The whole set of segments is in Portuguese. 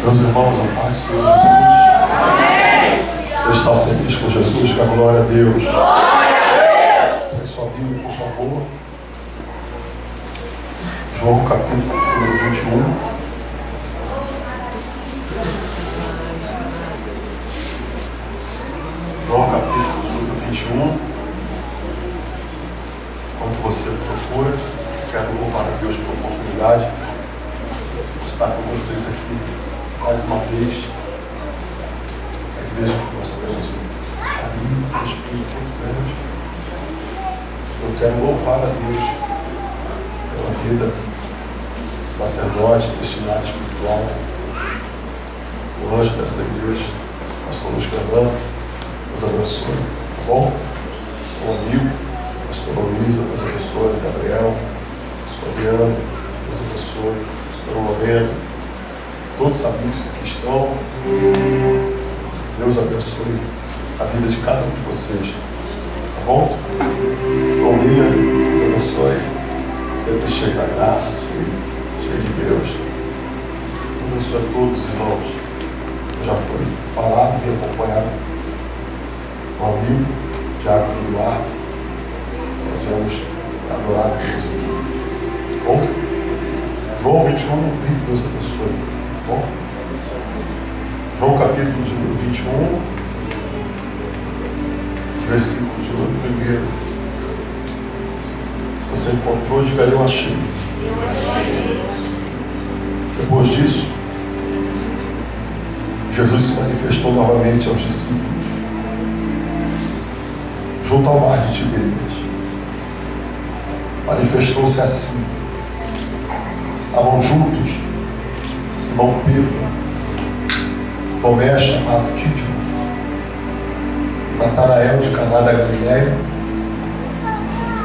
Meus irmãos, a paz do Senhor Jesus. Amém. Você está feliz com Jesus? Diga glória a Deus. Glória a Deus. Pegue sua Bíblia, por favor. João capítulo número 21. João capítulo número 21. Enquanto você procura, quero louvar a Deus pela oportunidade de estar com vocês aqui mais uma vez. A igreja que nós temos um carinho, um espírito muito grande. Eu quero louvar a Deus pela vida de sacerdote, destinados espiritual, o anjo desta igreja, pastor Luiz Fernando, nos abençoe, tá bom? Sou amigo, pastora Luísa, nos abençoe, Gabriel, pastor Adriano, nos abençoe, pastor Lorena, todos os amigos que aqui estão. Deus abençoe a vida de cada um de vocês, tá bom? Paulinha, Deus abençoe, sempre cheio da graça, cheio de Deus. Deus abençoe a todos, irmãos. Já foi falado e acompanhado com o amigo Tiago Eduardo. Nós vamos adorar a Deus aqui. Bom? João 21, Deus abençoe. Bom? João capítulo de número 21, versículo de número 1. Você encontrou, diga eu achei. Depois disso, Jesus se manifestou novamente aos discípulos junto ao mar de Tibérias. Manifestou-se assim. Estavam juntos Simão Pedro, Tomé, chamado Dídimo, Natanael de Caná da Galileia,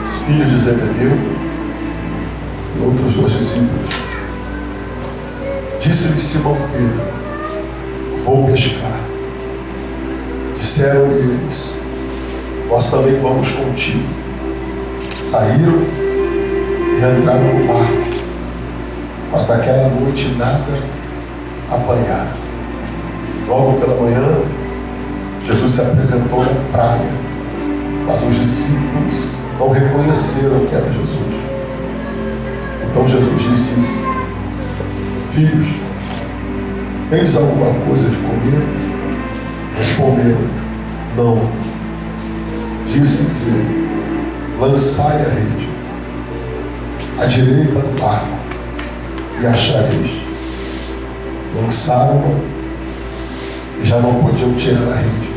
os filhos de Zebedeu e outros dois discípulos. Disse-lhe Simão Pedro: vou pescar. Disseram-lhe eles: nós também vamos contigo. Saíram e entraram no barco, mas naquela noite nada apanharam. Logo pela manhã, Jesus se apresentou na praia, mas os discípulos não reconheceram que era Jesus. Então Jesus lhes disse: filhos, tendes alguma coisa de comer? Responderam: não. Disse-lhes ele: lançai a rede à direita do barco e achareis. Lançaram-a e já não podiam tirar a rede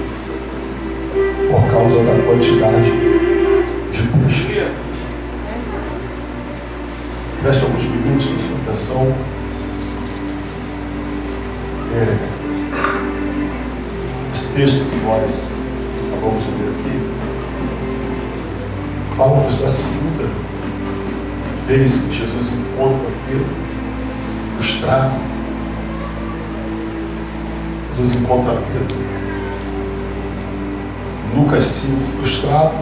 por causa da quantidade de peixes. Preste alguns minutos com sua atenção. Esse texto que nós acabamos de ler aqui fala-nos da segunda vez que Jesus encontra Pedro frustrado. Jesus encontra Pedro, Lucas 5, frustrado,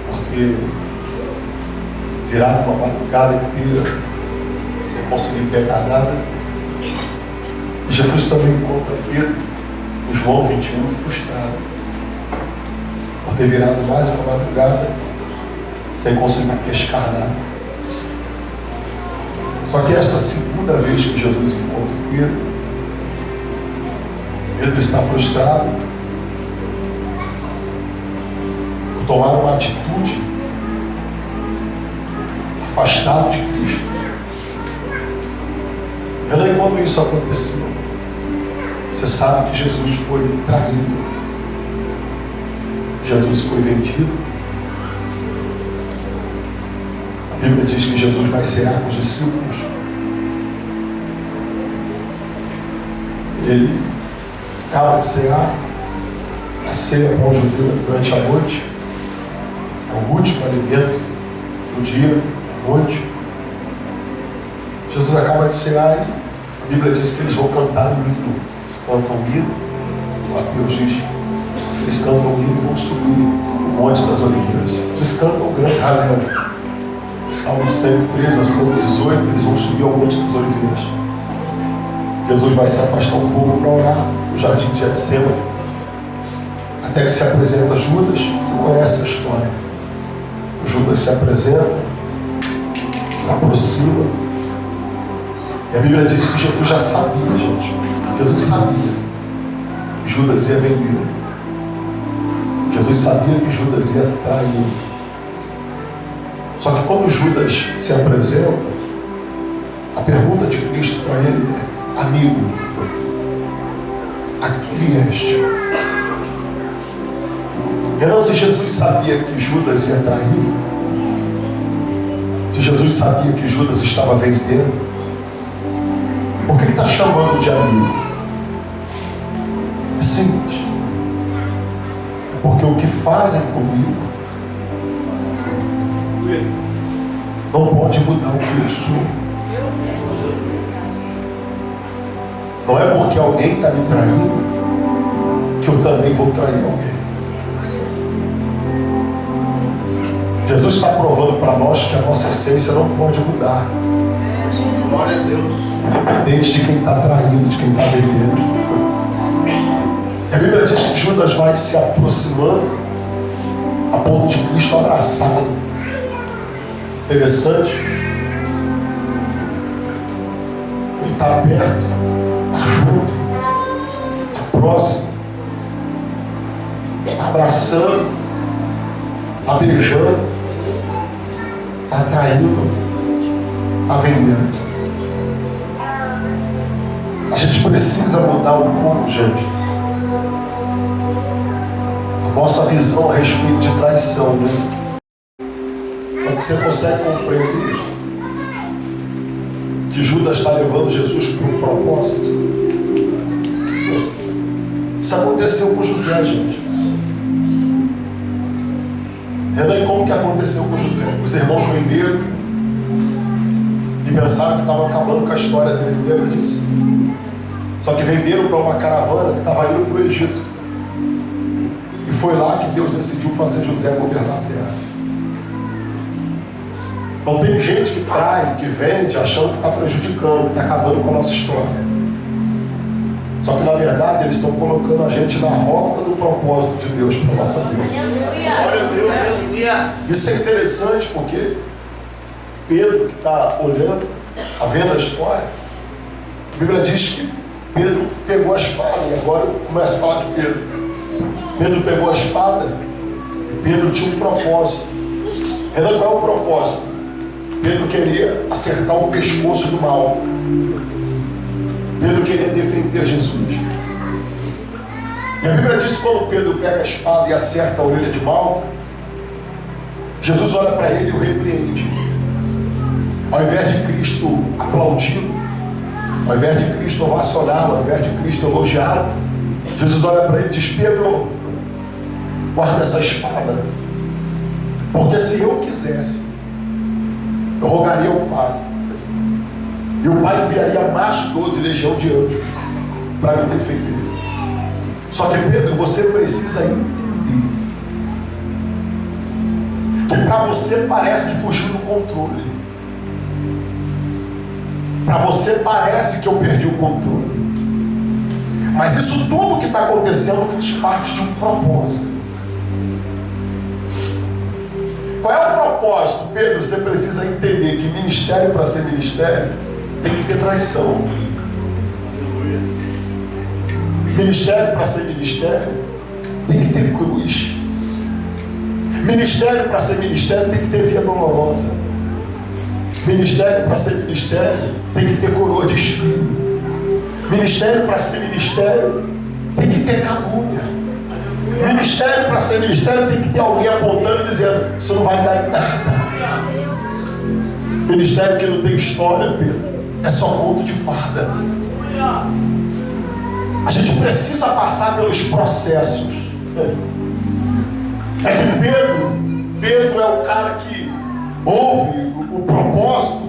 porque virado uma madrugada inteira sem conseguir pegar nada. E Jesus também encontra Pedro, em João 21, frustrado, por ter virado mais uma madrugada sem conseguir pescar nada. Só que esta segunda vez que Jesus encontra Pedro, Pedro está frustrado por tomar uma atitude afastado de Cristo. E quando isso aconteceu, você sabe que Jesus foi traído, Jesus foi vendido. A Bíblia diz que Jesus vai cear com os discípulos. Ele acaba de cear, a ceia para um judeu durante a noite, é o último alimento do dia, à noite. Jesus acaba de cear e a Bíblia diz que eles vão cantar um hino. Eles cantam um hino, Mateus diz, eles cantam um hino e vão subir o Monte das Oliveiras. Eles cantam o grande Halel. Salmo 113 a 118, eles vão subir ao Monte das Oliveiras. Jesus vai se afastar um pouco para orar no jardim de Getsêmani, até que se apresenta Judas. Você conhece a história. Judas se apresenta, se aproxima, e a Bíblia diz que Jesus já sabia, gente. Jesus sabia que Judas ia vender. Jesus sabia que Judas ia trair. Só que quando Judas se apresenta, a pergunta de Cristo para ele é: amigo, a que vieste? Renan, se Jesus sabia que Judas ia trair, se Jesus sabia que Judas estava vendendo, por que ele está chamando de amigo? É simples. Porque o que fazem comigo não pode mudar o que eu sou. Não é porque alguém está me traindo que eu também vou trair alguém. Jesus está provando para nós que a nossa essência não pode mudar. Glória a Deus. Independente de quem está traindo, de quem está vendendo. A Bíblia diz que Judas vai se aproximando a ponto de Cristo abraçá-lo. Interessante. Ele está perto, está junto, está próximo, está abraçando, está beijando, está traindo, está vendendo. A gente precisa mudar um pouco, gente, a nossa visão a respeito de traição, né? Só que você consegue compreender que Judas está levando Jesus para um propósito. Isso aconteceu com José, gente. Renan, como que aconteceu com José? Os irmãos venderam e pensaram que estavam acabando com a história dele, lembra disso? Só que venderam para uma caravana que estava indo para o Egito. E foi lá que Deus decidiu fazer José governar a terra. Então tem gente que trai, que vende, achando que está prejudicando, que está acabando com a nossa história. Só que na verdade eles estão colocando a gente na rota do propósito de Deus para a nossa vida. Isso é interessante porque Pedro, que está olhando, está vendo a história, a Bíblia diz que Pedro pegou a espada, e agora eu começo a falar de Pedro. Pedro pegou a espada e Pedro tinha um propósito. Renan, qual é o propósito? Pedro queria acertar o pescoço do mal. Pedro queria defender Jesus. E a Bíblia diz que quando Pedro pega a espada e acerta a orelha de mal, Jesus olha para ele e o repreende. Ao invés de Cristo aplaudir, ao invés de Cristo ovacionar, ao invés de Cristo elogiar, Jesus olha para ele e diz: Pedro, guarda essa espada, porque se eu quisesse, eu rogaria ao Pai, e o Pai enviaria mais de 12 legiões de anjos para me defender. Só que Pedro, você precisa entender que para você parece que fugiu do controle. Para você parece que eu perdi o controle. Mas isso tudo que está acontecendo faz parte de um propósito. Qual é o propósito, Pedro? Você precisa entender que ministério, para ser ministério, tem que ter traição. Ministério, para ser ministério, tem que ter cruz. Ministério, para ser ministério, tem que ter via dolorosa. Ministério, para ser ministério, tem que ter coroa de espinho. Ministério, para ser ministério, tem que ter calúnia. Ministério, para ser ministério, tem que ter alguém apontando e dizendo: isso não vai dar em nada. Ministério que não tem história, Pedro, é só conto de farda. A gente precisa passar pelos processos. É que Pedro é o cara que ouve o propósito,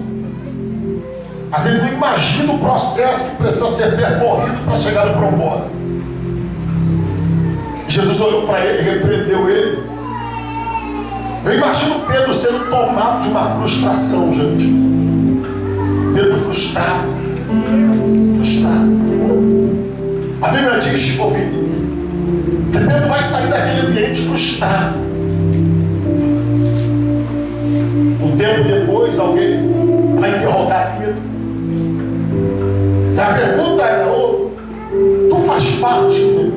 mas ele não imagina o processo que precisa ser percorrido para chegar no propósito. Jesus olhou para ele e repreendeu ele. Eu imagino Pedro sendo tomado de uma frustração, gente. Pedro frustrado. frustrado. A Bíblia diz, ouvindo, que Pedro vai sair daquele ambiente frustrado. Um tempo depois, alguém vai interrogar Pedro. E a pergunta é: tu faz parte dele?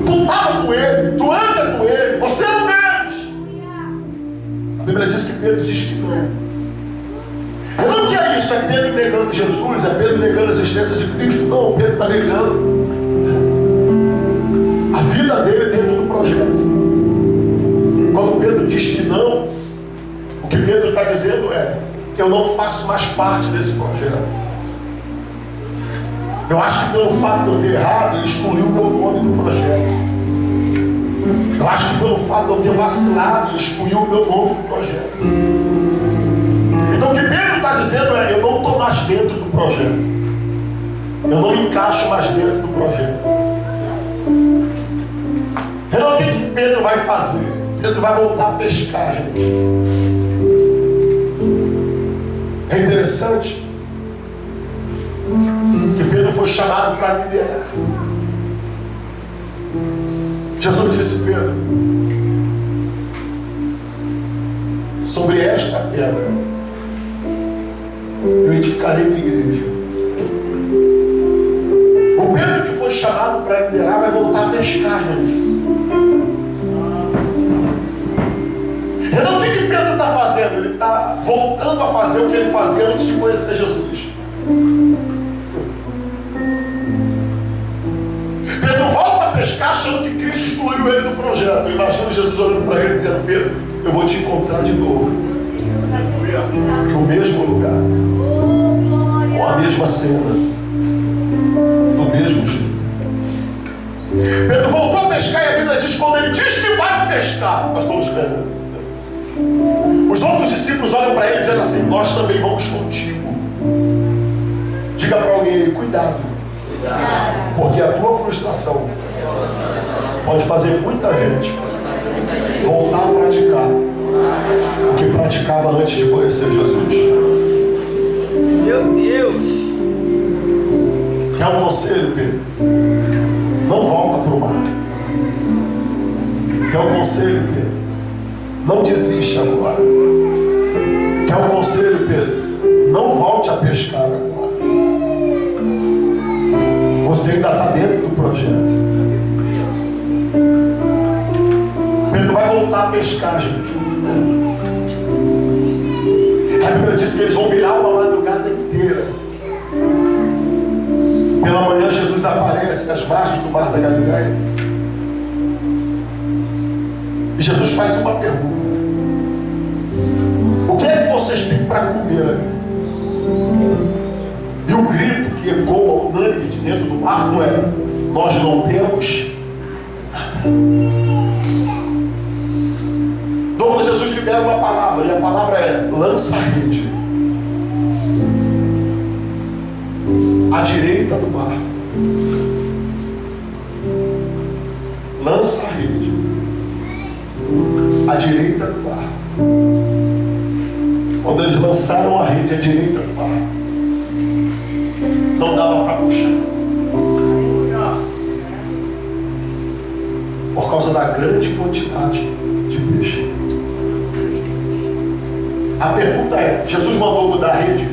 Tu estava com ele, tu anda com ele, você é um deles. A Bíblia diz que Pedro diz que não. Eu não que é isso, é Pedro negando Jesus, é Pedro negando a existência de Cristo. Não, Pedro está negando a vida dele dentro do projeto. Quando Pedro diz que não, o que Pedro está dizendo é: eu não faço mais parte desse projeto. Eu acho que pelo fato de eu ter errado, ele excluiu o meu nome do projeto. Eu acho que pelo fato de eu ter vacilado, ele excluiu o meu nome do projeto. Então o que Pedro está dizendo é: eu não estou mais dentro do projeto. Eu não me encaixo mais dentro do projeto. Então o que Pedro vai fazer? Pedro vai voltar a pescar, gente. É interessante que Pedro foi chamado para liderar. Jesus disse: Pedro, sobre esta pedra eu edificarei minha igreja. O Pedro que foi chamado para liderar vai voltar a pescar, gente. Então o que Pedro está fazendo? Ele está voltando a fazer o que ele fazia antes de conhecer Jesus. Pedro volta a pescar achando que Cristo excluiu ele do projeto. Imagina Jesus olhando para ele e dizendo: Pedro, eu vou te encontrar de novo, no mesmo lugar, com a mesma cena, do mesmo jeito. Pedro voltou a pescar e a Bíblia diz: quando ele diz que vai pescar, nós estamos vendo, os outros discípulos olham para ele dizendo assim: nós também vamos contigo. Diga para alguém: cuidado, porque a tua frustração pode fazer muita gente voltar a praticar o que praticava antes de conhecer Jesus. Meu Deus! Quer um conselho, Pedro? Não volta para o mar. Quer um conselho, Pedro? Não desiste agora. Quer um conselho, Pedro? Não volte a pescar agora. Você ainda está dentro do projeto. Pedro vai voltar a pescar, gente. A Bíblia diz que eles vão virar uma madrugada inteira. Pela manhã Jesus aparece às margens do mar da Galileia. E Jesus faz uma pergunta: o que é que vocês têm para comer aí? E o grito que ecoa unânime de dentro do barco é: nós não temos nada. Então Jesus libera uma palavra, e a palavra é: lança a rede à direita do barco. Lança a rede à direita do barco. Quando eles lançaram a rede à direita do barco, não dava para puxar, por causa da grande quantidade de peixe. A pergunta é: Jesus mandou mudar a rede?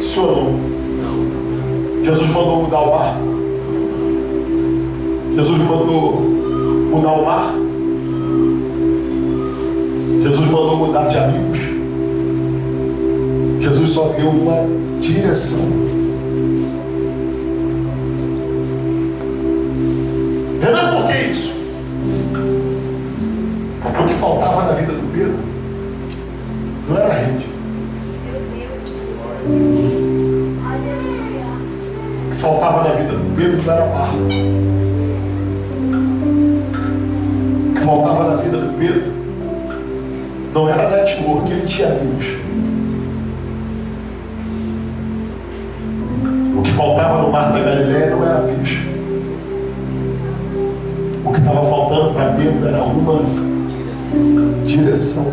Sim ou não? Jesus mandou mudar o barco? Jesus mandou mudar o mar? Jesus mandou mudar de amigos? Jesus só deu uma direção. Renan, por que isso? Porque o que faltava na vida do Pedro não era a rede. O que faltava na vida do Pedro não era barco. O que faltava na vida do Pedro não era network, ele tinha amigos. O que faltava no mar da Galileia não era peixe. O que estava faltando para Pedro era uma direção.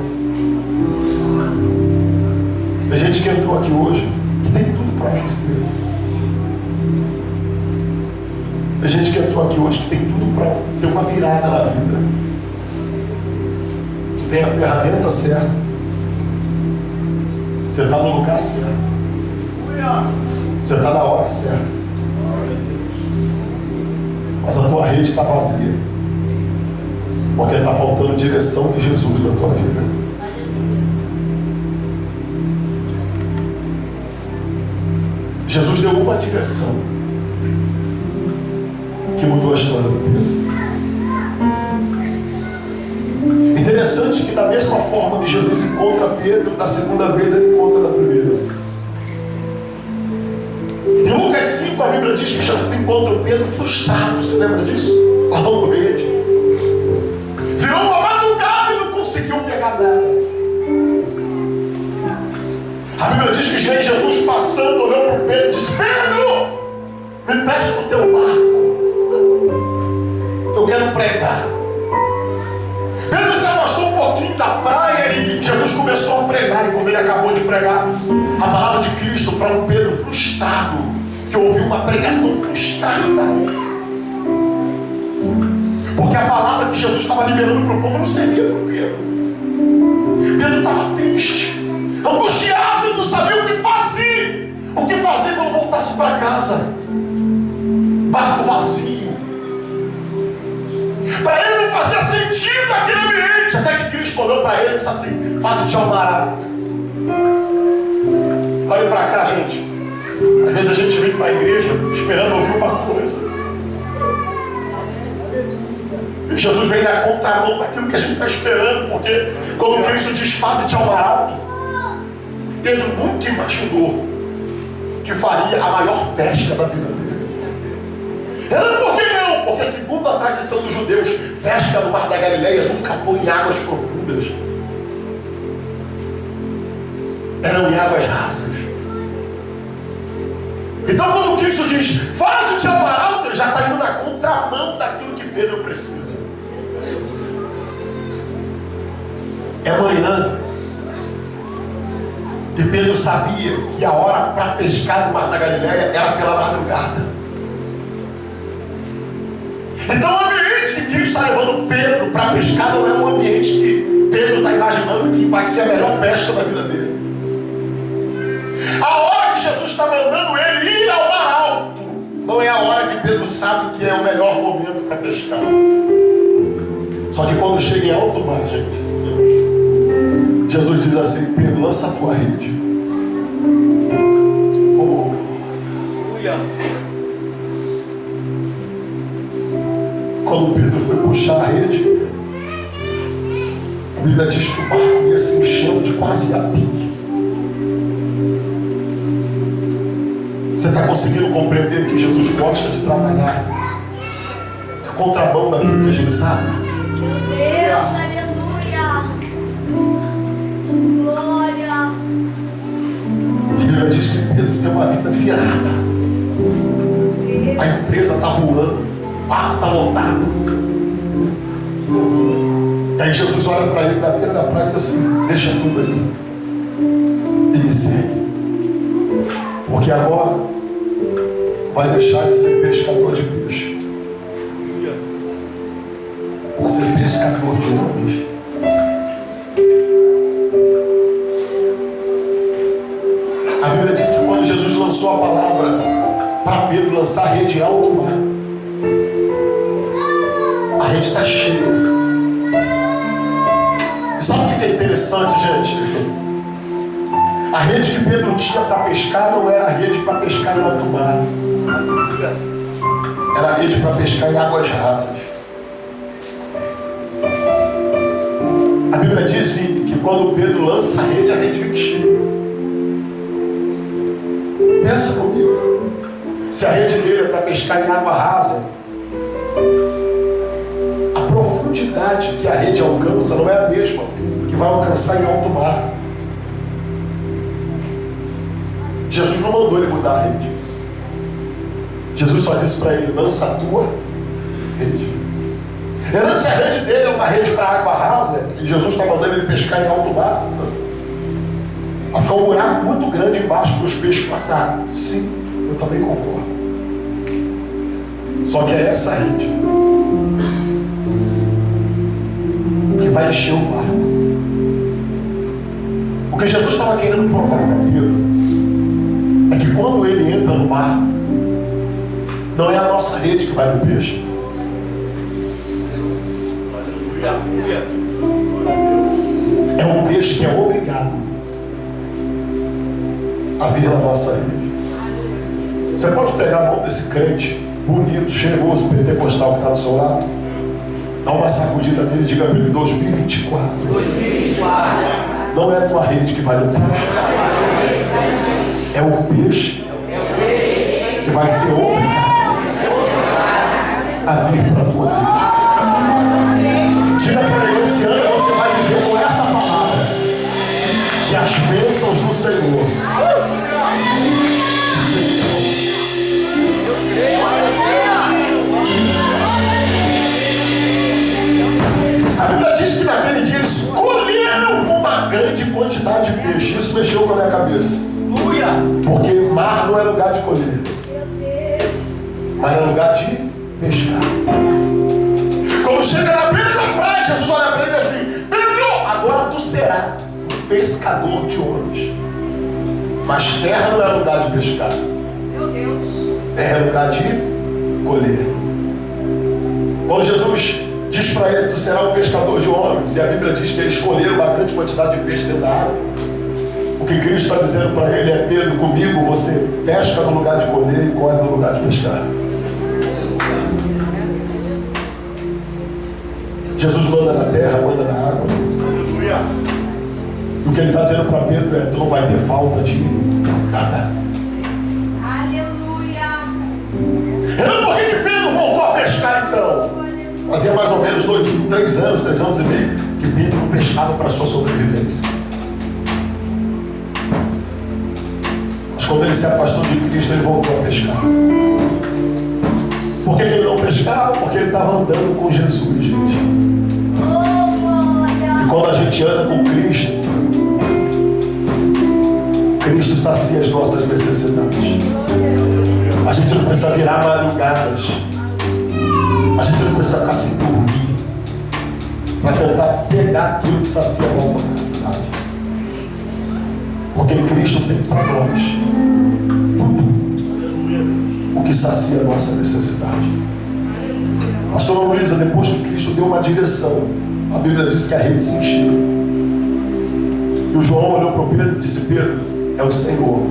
Tem gente que entrou aqui hoje que tem tudo tudo para vencer. A gente que entrou aqui hoje que tem tudo para ter uma virada na vida. Que tem a ferramenta certa. Você está no lugar certo. Você está na hora certa. Mas a tua rede está vazia. Porque está faltando direção de Jesus na tua vida. Jesus deu uma direção que mudou a história do Pedro. Interessante que da mesma forma que Jesus encontra Pedro, da segunda vez ele encontra da primeira. Em Lucas 5 a Bíblia diz que Jesus encontra o Pedro frustrado. Você lembra disso? Lavando rede. Virou uma madrugada e não conseguiu pegar nada. A Bíblia diz que Jesus passando olhou para o Pedro e disse: Pedro, me presta o teu barco. Eu quero pregar. Pedro se afastou um pouquinho da praia e Jesus começou a pregar. E como ele acabou de pregar a palavra de Cristo para um Pedro frustrado, que ouviu uma pregação frustrada, porque a palavra que Jesus estava liberando para o povo não servia para o Pedro. Pedro estava triste, angustiado, não sabia o que fazer. O que fazer quando voltasse para casa? Barco vazio. Para ele não fazia sentido aquele ambiente. Até que Cristo olhou para ele e disse assim: faze-te ao mar alto. Olha para cá, gente. Às vezes a gente vem para a igreja esperando ouvir uma coisa. E Jesus vem na contramão daquilo que a gente está esperando. Porque quando Cristo diz faze-te ao mar alto, Pedro nunca imaginou que faria a maior pesca da vida dele. Era por que não? Porque segundo a tradição dos judeus, pesca no mar da Galileia nunca foi em águas profundas. Eram em águas rasas. Então quando Cristo diz faze-te ao mar alto, ele já está indo na contramão daquilo que Pedro precisa. É manhã. E Pedro sabia que a hora para pescar no mar da Galileia era pela madrugada. Então o ambiente que Cristo está levando Pedro para pescar não é um ambiente que Pedro está imaginando que vai ser a melhor pesca da vida dele. A hora que Jesus está mandando ele ir ao mar alto não é a hora que Pedro sabe que é o melhor momento para pescar. Só que quando chega em alto mar, gente, Jesus diz assim: Pedro, lança a tua rede. Oh. Quando Pedro foi puxar a rede, a Bíblia diz que o barco ia se enchendo de quase a pique. Você está conseguindo compreender que Jesus gosta de trabalhar a contramão daquilo que a gente sabe? Meu Deus, aleluia. Glória. A Bíblia diz que Pedro tem uma vida virada. A empresa está voando, o barco está lotado. E aí Jesus olha para ele na beira da praia e diz assim: deixa tudo aí e me segue. Porque agora vai deixar de ser pescador de peixe para ser pescador de homens. A Bíblia diz que quando Jesus lançou a palavra para Pedro lançar a rede em alto mar, a rede está cheia. E sabe o que é interessante, gente? A rede que Pedro tinha para pescar não era a rede para pescar em alto mar. Era a rede para pescar em águas rasas. A Bíblia diz que quando Pedro lança a rede fica cheia. Pensa comigo. Se a rede dele é para pescar em água rasa, a profundidade que a rede alcança não é a mesma que vai alcançar em alto mar. Jesus não mandou ele mudar a rede. Jesus só disse para ele: lança a tua rede. Se a rede dele é uma rede para água rasa, e Jesus está mandando ele pescar em alto mar, Vai ficar um buraco muito grande embaixo para os peixes passarem. Sim, eu também concordo. Só que é essa rede que vai encher o barco. O que Jesus estava querendo provar para Pedro é que quando ele entra no barco, não é a nossa rede que vai no peixe. É um peixe que é obrigado a vir na nossa rede. Você pode pegar a mão desse crente bonito, cheiroso, pentecostal que está do seu lado, dá uma sacudida nele e diga para ele: 2024 não é a tua rede que vai no peixe, é o peixe que vai ser obrigado a vir para a tua rede. Diga para ele: esse ano você vai viver com essa palavra, que as bênçãos do Senhor. A Bíblia diz que naquele dia eles colheram uma grande quantidade de peixe. Isso mexeu com a minha cabeça. Porque mar não é lugar de colher, mas é lugar de pescar. Quando chega na beira da praia, Jesus olha para ele assim: Pedro, agora tu será um pescador de homens. Mas terra não é lugar de pescar. Meu Deus. Terra é lugar de colher. Quando Jesus diz para ele: tu será um pescador de homens, e a Bíblia diz que eles colheram uma grande quantidade de peixe dentro da água, o que Cristo está dizendo para ele é: Pedro, comigo você pesca no lugar de colher e colhe no lugar de pescar. Jesus manda na terra, manda na água. E o que ele está dizendo para Pedro é: tu não vai ter falta de nada. Aleluia. Por que Pedro voltou a pescar então? Fazia mais ou menos 3 anos e meio que Pedro pescava para a sua sobrevivência. Mas quando ele se afastou de Cristo, ele voltou a pescar. Por que ele não pescava? Porque ele estava andando com Jesus, gente. E quando a gente anda com Cristo, Cristo sacia as nossas necessidades. A gente não precisa virar madrugadas. A gente não precisa ficar sem dormir para tentar pegar aquilo que sacia a nossa necessidade. Porque Cristo tem para nós tudo o que sacia a nossa necessidade. A pastora Luísa, depois que Cristo deu uma direção, a Bíblia diz que a rede se encheu. E o João olhou para o Pedro e disse: Pedro, é o Senhor.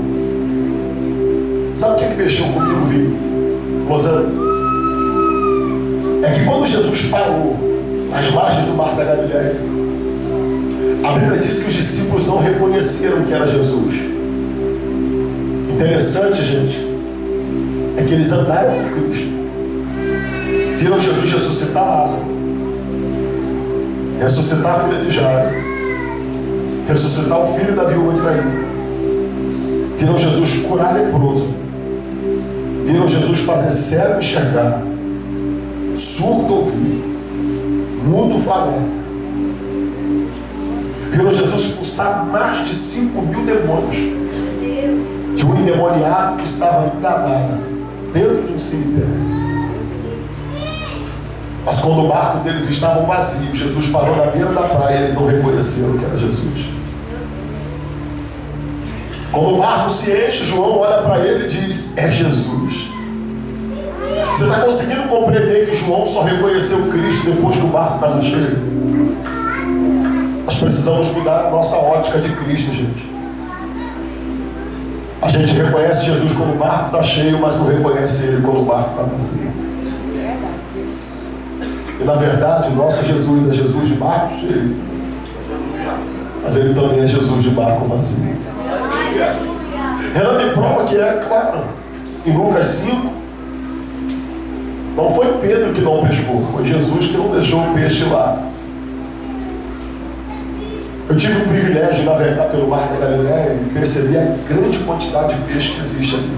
Sabe o que mexeu comigo, Vitor? Rosana? É que quando Jesus parou nas margens do mar da Galileia, a Bíblia diz que os discípulos não reconheceram que era Jesus. Interessante, gente, é que eles andaram com Cristo, viram Jesus ressuscitar Lázaro, ressuscitar a filha de Jairo, ressuscitar o filho da viúva de Naim, viram Jesus curar leproso, viram Jesus fazer cego enxergar, surdo ouvir, mudo falar. Viram Jesus expulsar mais de 5.000 demônios de um endemoniado que estava enganado dentro de um cemitério. Mas quando o barco deles estava vazio, Jesus parou na beira da praia e eles não reconheceram que era Jesus. Quando o barco se enche, João olha para ele e diz: é Jesus. Você está conseguindo compreender que João só reconheceu Cristo depois que o barco estava cheio? Nós precisamos mudar a nossa ótica de Cristo, gente. A gente reconhece Jesus quando o barco está cheio, mas não reconhece Ele quando o barco está vazio. E na verdade, o nosso Jesus é Jesus de barco cheio, mas Ele também é Jesus de barco vazio. Ela me prova que é claro. Em Lucas 5, não foi Pedro que não pescou, foi Jesus que não deixou o peixe lá. Eu tive o privilégio de navegar pelo mar da Galileia e percebi a grande quantidade de peixe que existe ali.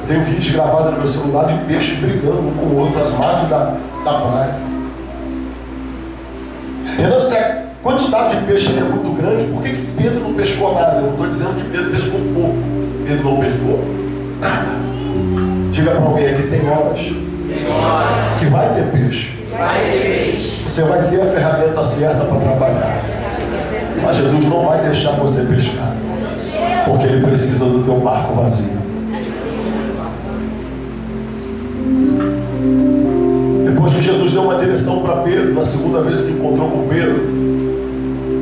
Eu tenho vídeos gravados no meu celular de peixes brigando um com o outro às margens da praia. Renan, quantidade de peixe é muito grande, por que Pedro não pescou nada? Eu não estou dizendo que Pedro pescou pouco. Pedro não pescou nada. Diga para alguém aqui, tem horas que vai ter peixe. Você vai ter a ferramenta certa para trabalhar. Mas Jesus não vai deixar você pescar, porque Ele precisa do teu barco vazio. Depois que Jesus deu uma direção para Pedro, na segunda vez que encontrou com Pedro,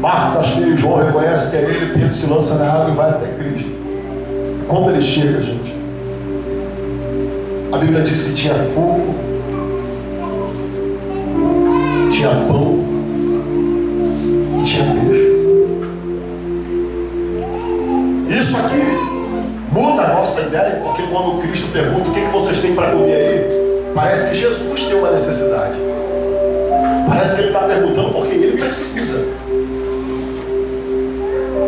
barco está cheio, João reconhece que é ele, Pedro se lança na água e vai até Cristo. Quando ele chega, gente, a Bíblia diz que tinha fogo, tinha pão e tinha peixe. Isso aqui muda a nossa ideia, porque quando Cristo pergunta o que vocês têm para comer aí, parece que Jesus tem uma necessidade. Parece que Ele está perguntando porque Ele precisa.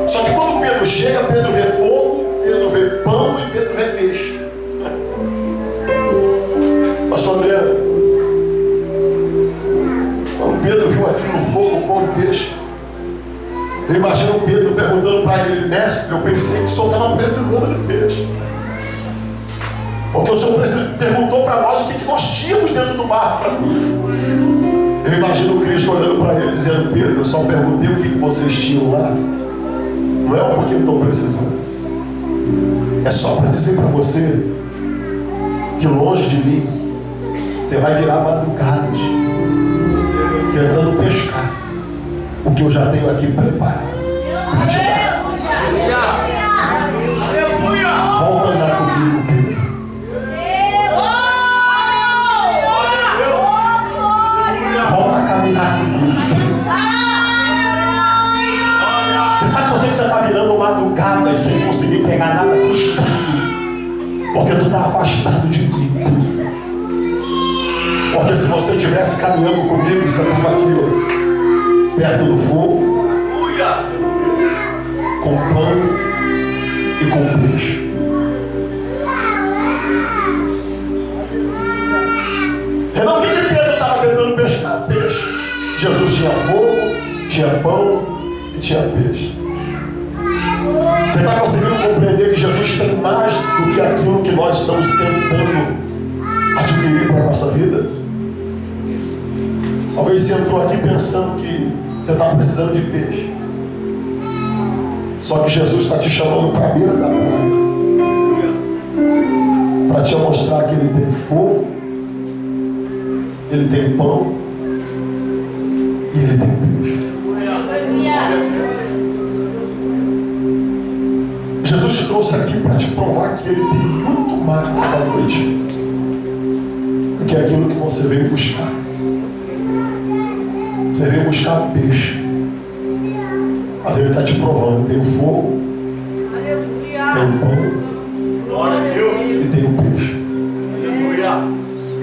Só que quando Pedro chega, Pedro vê fogo, Pedro vê pão e Pedro vê peixe. Pastor Adriano, quando Pedro viu aquilo, fogo, pão e peixe, eu imagino Pedro perguntando para ele: mestre, eu pensei que o senhor estava precisando de peixe, porque o senhor perguntou para nós o que nós tínhamos dentro do barco. Eu imagino Cristo olhando para ele dizendo: Pedro, eu só perguntei o que vocês tinham lá, não é porque eu estou precisando, é só para dizer para você que longe de mim você vai virar madrugadas tentando pescar o que eu já tenho aqui preparado para te dar. Volta a andar comigo, Pedro. Volta a caminhar comigo. Você sabe por que você está virando madrugada sem conseguir pegar nada? Frustrado. Porque tu está afastado de mim. Porque se você estivesse caminhando comigo, você estava aqui, ó, perto do fogo, com pão e com peixe. Então o que Pedro estava tentando pescar? Peixe. Jesus tinha fogo, tinha pão e tinha peixe. Você está conseguindo compreender que Jesus tem mais do que aquilo que nós estamos tentando adquirir para a nossa vida? Talvez você entrou aqui pensando que você está precisando de peixe. Só que Jesus está te chamando para a beira da praia, para te mostrar que Ele tem fogo, Ele tem pão e Ele tem peixe. Jesus te trouxe aqui para te provar que Ele tem muito mais nessa noite do que aquilo que você veio buscar. Você veio buscar peixe, mas Ele está te provando: tem o fogo, tem o pão e tem o peixe.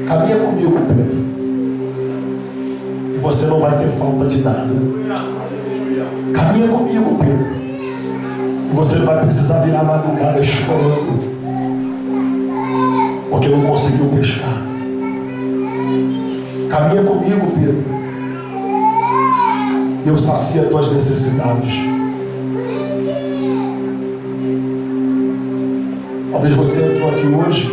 Caminha comigo, Pedro, e você não vai ter falta de nada. Caminha comigo, Pedro, e você não vai precisar virar madrugada chorando porque não conseguiu pescar. Caminha comigo, Pedro, e eu sacio as tuas necessidades. Talvez você entrou aqui hoje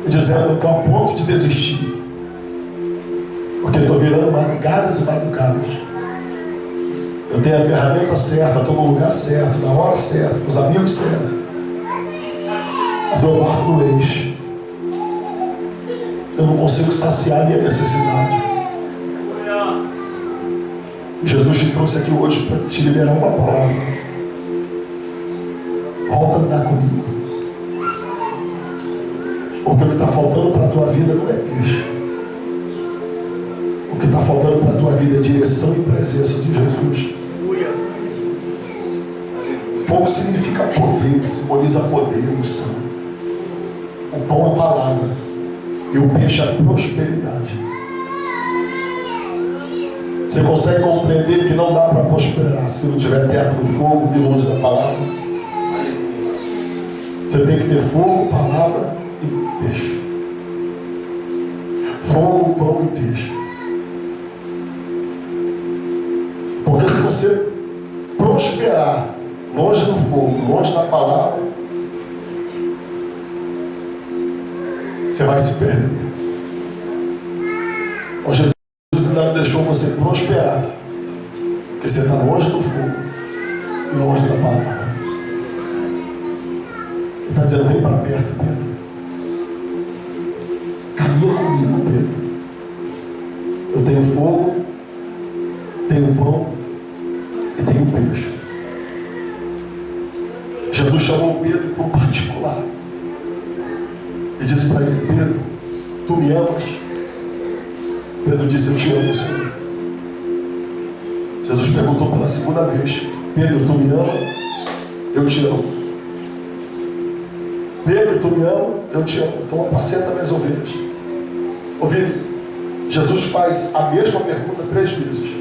dizendo: eu estou a ponto de desistir, porque estou virando madrugadas e madrugadas. Eu tenho a ferramenta certa, estou no lugar certo, na hora certa, com os amigos certos, mas meu barco não enche. Eu não consigo saciar a minha necessidade. Jesus te trouxe aqui hoje para te liberar uma palavra. Volta a andar comigo, porque o que está faltando para a tua vida não é peixe. O que está faltando para a tua vida é direção e presença de Jesus. Fogo significa poder, simboliza poder, unção. O pão é a palavra e o peixe é a prosperidade. Você consegue compreender que não dá para prosperar se não estiver perto do fogo e longe da palavra? Você tem que ter fogo, palavra e peixe. Fogo, pão e peixe. você prosperar longe do fogo, longe da palavra, você vai se perder. Então, Jesus ainda não deixou você prosperar, porque você está longe do fogo e longe da palavra. Ele está dizendo: vem para perto, Pedro. Caminha comigo, Pedro. Eu tenho fogo, tenho pão e tenho peixe. Jesus chamou Pedro para um particular e disse para ele: Pedro, tu me amas? Pedro disse: eu te amo, Senhor. Jesus perguntou pela segunda vez: Pedro, tu me ama? Eu te amo. Pedro, tu me ama? Eu te amo. Então apacenta minhas ovelhas. Ouviram? Jesus faz a mesma pergunta 3 vezes.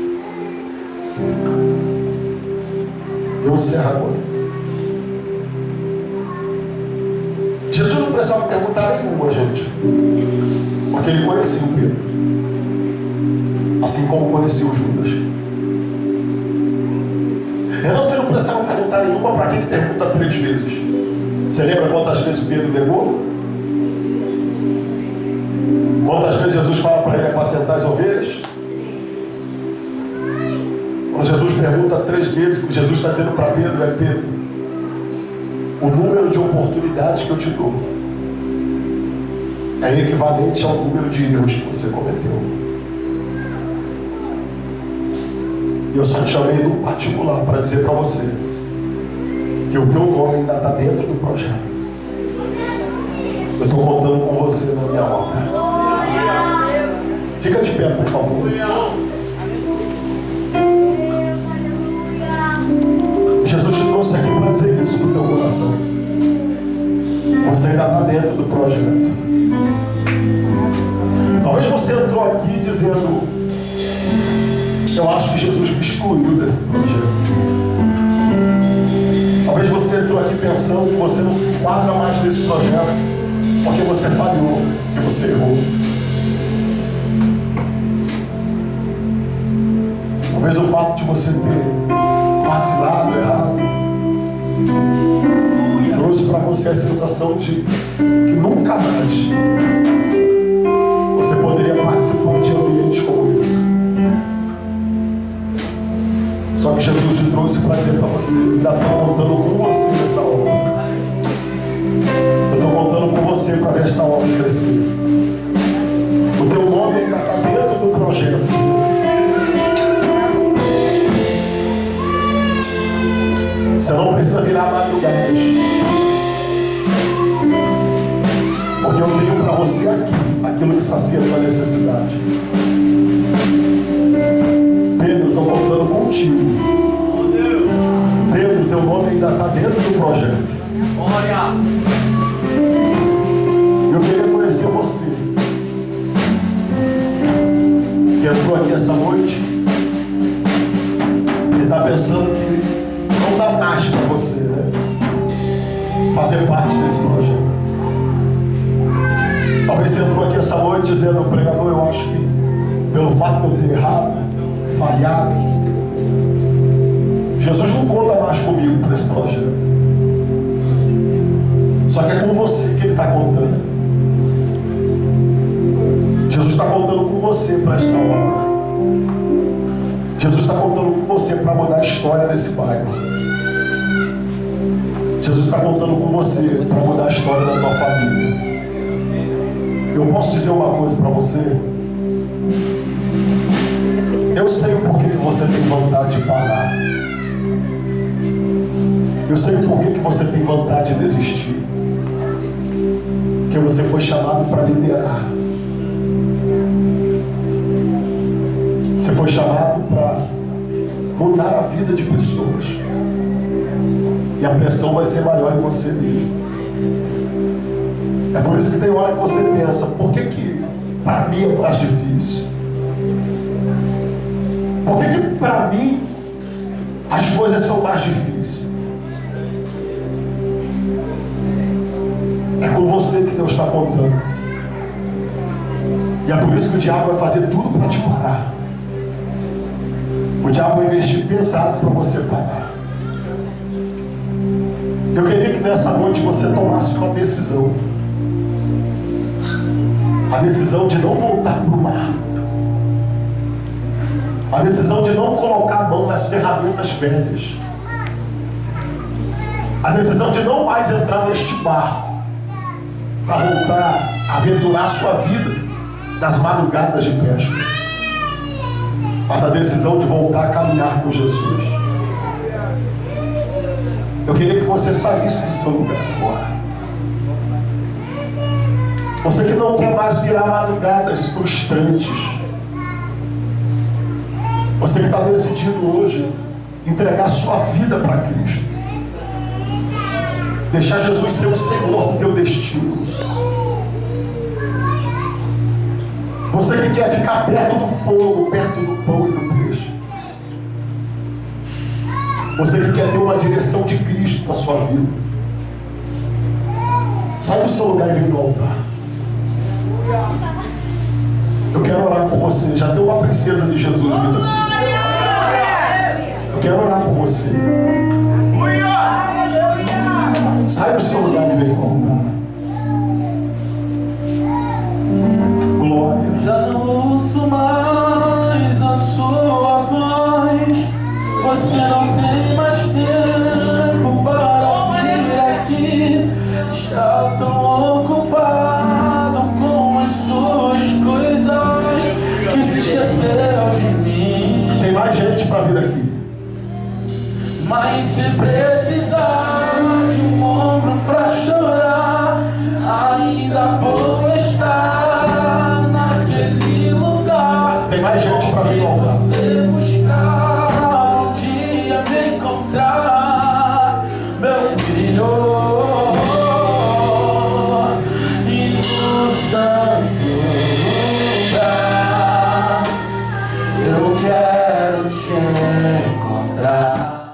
Eu encerro agora. Jesus não precisava perguntar nenhuma, gente, porque ele conhecia o Pedro, assim como conhecia o Judas. Você não precisava perguntar nenhuma. Para quem ele pergunta 3 vezes? Você lembra quantas vezes Pedro negou? Quantas vezes Jesus fala para ele apacentar as ovelhas? Quando Jesus pergunta 3 vezes, o que Jesus está dizendo para Pedro é: Pedro, o número de oportunidades que eu te dou é equivalente ao número de erros que você cometeu. E eu só te chamei no particular para dizer para você que o teu nome ainda está dentro do projeto. Eu estou contando com você na minha obra. Fica de pé, por favor. Jesus te trouxe aqui para dizer isso no teu coração. Você ainda está dentro do projeto. Talvez você entrou aqui dizendo: eu acho que Jesus me excluiu desse projeto. Talvez você entrou aqui pensando que você não se enquadra mais nesse projeto porque você falhou, porque você errou. Talvez o fato de você ter vacilado, errado, trouxe para você a sensação de que nunca mais você poderia participar de ambientes como esse. Só que Jesus te trouxe para dizer para você: eu ainda estou contando com você nessa obra. Eu estou contando com você para ver esta obra crescer. O teu nome ainda está dentro do projeto. Você não precisa virar madrugadas, porque eu tenho para você aqui aquilo que sacia a tua necessidade. Pedro, estou contando contigo. Pedro, teu nome ainda está dentro do projeto. Eu queria conhecer você que entrou aqui essa noite e está pensando que não dá mais para você, né, fazer parte desse projeto. Talvez você entrou aqui essa noite dizendo: pregador, eu acho que pelo fato de eu ter errado, falhado, Jesus não conta mais comigo para esse projeto. Só que é com você que ele está contando. Jesus está contando com você para esta obra. Jesus está contando com você para mudar a história desse bairro. Jesus está contando com você para mudar a história da tua família. Eu posso dizer uma coisa para você? Eu sei o porquê que você tem vontade de parar. Eu sei o porquê que você tem vontade de desistir. Porque você foi chamado para liderar. Você foi chamado para mudar a vida de pessoas. E a pressão vai ser maior em você mesmo. É por isso que tem hora que você pensa: por que para mim é mais difícil? Por que para mim as coisas são mais difíceis? É com você que Deus está contando. E é por isso que o diabo vai fazer tudo para te parar. O diabo vai investir pesado para você parar. Eu queria que nessa noite você tomasse uma decisão. A decisão de não voltar para o mar. A decisão de não colocar a mão nas ferramentas velhas. A decisão de não mais entrar neste barco para voltar a aventurar a sua vida nas madrugadas de pesca. Mas a decisão de voltar a caminhar com Jesus. Eu queria que você saísse do seu lugar agora. Você que não quer mais virar madrugadas frustrantes. Você que está decidido hoje entregar sua vida para Cristo. Deixar Jesus ser o Senhor do teu destino. Você que quer ficar perto do fogo, perto do pão e do peixe. Você que quer ter uma direção de Cristo na sua vida. Sai do seu lugar e vem do altar. Eu quero orar por você. Já tem uma princesa de Jesus vindo aqui. Eu quero orar por você. Sai do seu lugar e vem do altar. Glória. Já não ouço mais a sua voz. Você não tem mais tempo para vir aqui. Está tão ocupado com as suas coisas que se esqueceu de mim. Tem mais gente para vir aqui. Mas se precisar de um ombro para chorar, ainda vou estar naquele lugar. Tem mais gente para vir ao altar. Você buscar um dia me encontrar, meu filho, e no santo lugar eu quero te encontrar.